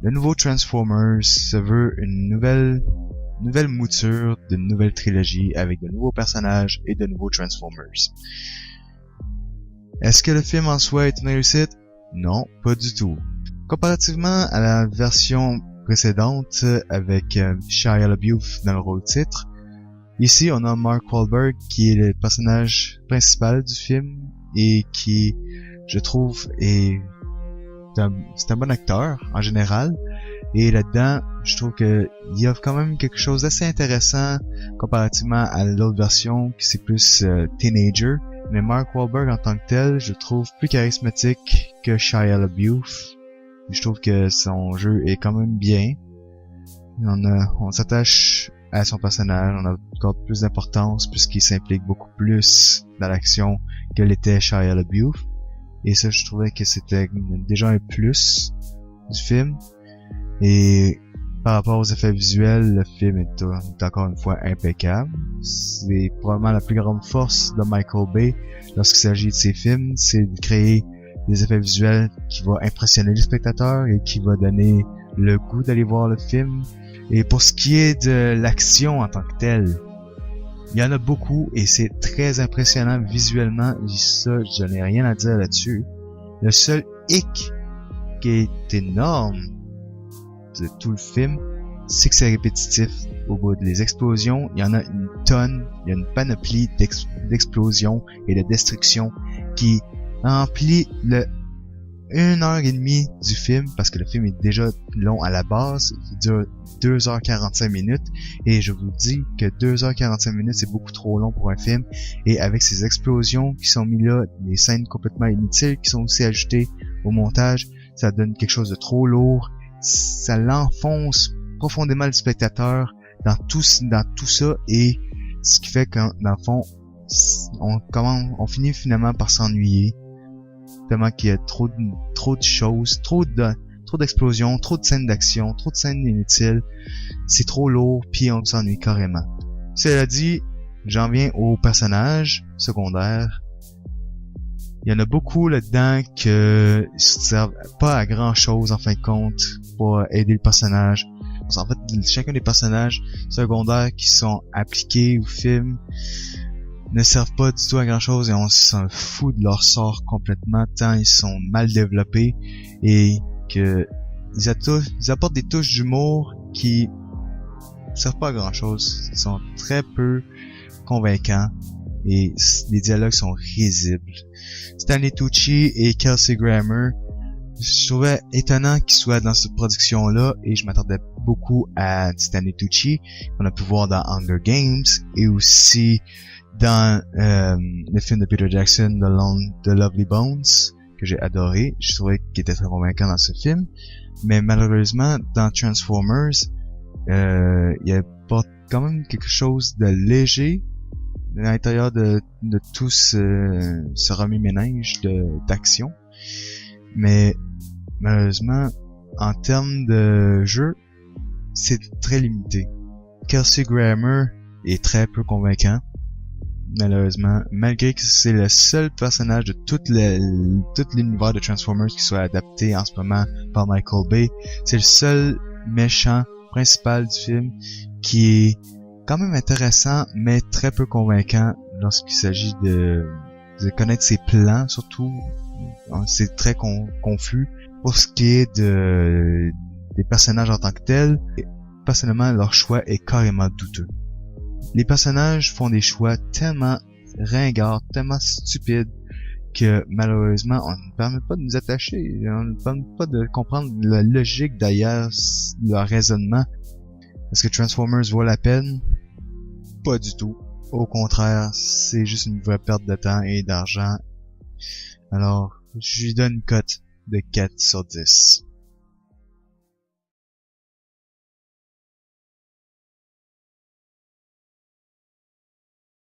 le nouveau Transformers se veut une nouvelle mouture d'une nouvelle trilogie avec de nouveaux personnages et de nouveaux Transformers. Est-ce que le film en soi est une réussite? Non, pas du tout. Comparativement à la version précédente avec Shia LaBeouf dans le rôle titre, ici on a Mark Wahlberg qui est le personnage principal du film et qui, je trouve, c'est un bon acteur en général. Et là-dedans, je trouve que il y a quand même quelque chose d'assez intéressant comparativement à l'autre version qui c'est plus teenager. Mais Mark Wahlberg en tant que tel, je le trouve plus charismatique que Shia LaBeouf. Je trouve que son jeu est quand même bien. On s'attache à son personnage, on accorde plus d'importance puisqu'il s'implique beaucoup plus dans l'action que l'était Shia LaBeouf. Et ça, je trouvais que c'était déjà un plus du film. Et par rapport aux effets visuels, le film est encore une fois impeccable. C'est probablement la plus grande force de Michael Bay lorsqu'il s'agit de ses films, c'est de créer des effets visuels qui vont impressionner les spectateurs et qui va donner le goût d'aller voir le film. Et pour ce qui est de l'action en tant que telle, il y en a beaucoup et c'est très impressionnant visuellement. Ça, je n'ai rien à dire là-dessus. Le seul hic qui est énorme de tout le film, c'est que c'est répétitif. Au bout des explosions, il y en a une tonne, il y a une panoplie d'explosions et de destruction qui remplit le 1h30 du film, parce que le film est déjà long à la base, il dure 2h45 minutes, et je vous dis que 2h45 minutes c'est beaucoup trop long pour un film, et avec ces explosions qui sont mises là, des scènes complètement inutiles qui sont aussi ajoutées au montage, ça donne quelque chose de trop lourd, ça l'enfonce profondément le spectateur dans tout ça, et ce qui fait que dans le fond on finit finalement par s'ennuyer tellement qu'il y a trop de choses, trop d'explosions, trop de scènes d'action, trop de scènes inutiles, c'est trop lourd, puis on s'ennuie carrément. Cela dit, j'en viens aux personnages secondaires. Il y en a beaucoup là-dedans que ne servent pas à grand chose en fin de compte pour aider le personnage. En fait, chacun des personnages secondaires qui sont appliqués au film ne servent pas du tout à grand chose et on s'en fout de leur sort complètement tant ils sont mal développés et que ils apportent des touches d'humour qui ne servent pas à grand chose. Ils sont très peu convaincants et les dialogues sont risibles. Stanley Tucci et Kelsey Grammer, je trouvais étonnant qu'ils soient dans cette production-là et je m'attendais beaucoup à Stanley Tucci qu'on a pu voir dans Hunger Games et aussi dans le film de Peter Jackson, The Lovely Bones, que j'ai adoré. Je trouvais qu'il était très convaincant dans ce film. Mais malheureusement, dans Transformers, il apporte quand même quelque chose de léger à l'intérieur de tout ce remue-ménage d'action. Mais malheureusement, en termes de jeu, c'est très limité. Kelsey Grammer est très peu convaincant. Malheureusement, malgré que c'est le seul personnage de tout l'univers de Transformers qui soit adapté en ce moment par Michael Bay, c'est le seul méchant principal du film qui est quand même intéressant mais très peu convaincant lorsqu'il s'agit de connaître ses plans, surtout c'est très confus. Pour ce qui est des personnages en tant que tels, personnellement leur choix est carrément douteux. Les personnages font des choix tellement ringards, tellement stupides que malheureusement on ne permet pas de nous attacher, on ne permet pas de comprendre la logique derrière leur raisonnement. Est-ce que Transformers vaut la peine? Pas du tout. Au contraire, c'est juste une vraie perte de temps et d'argent. Alors, je lui donne une cote de 4 sur 10.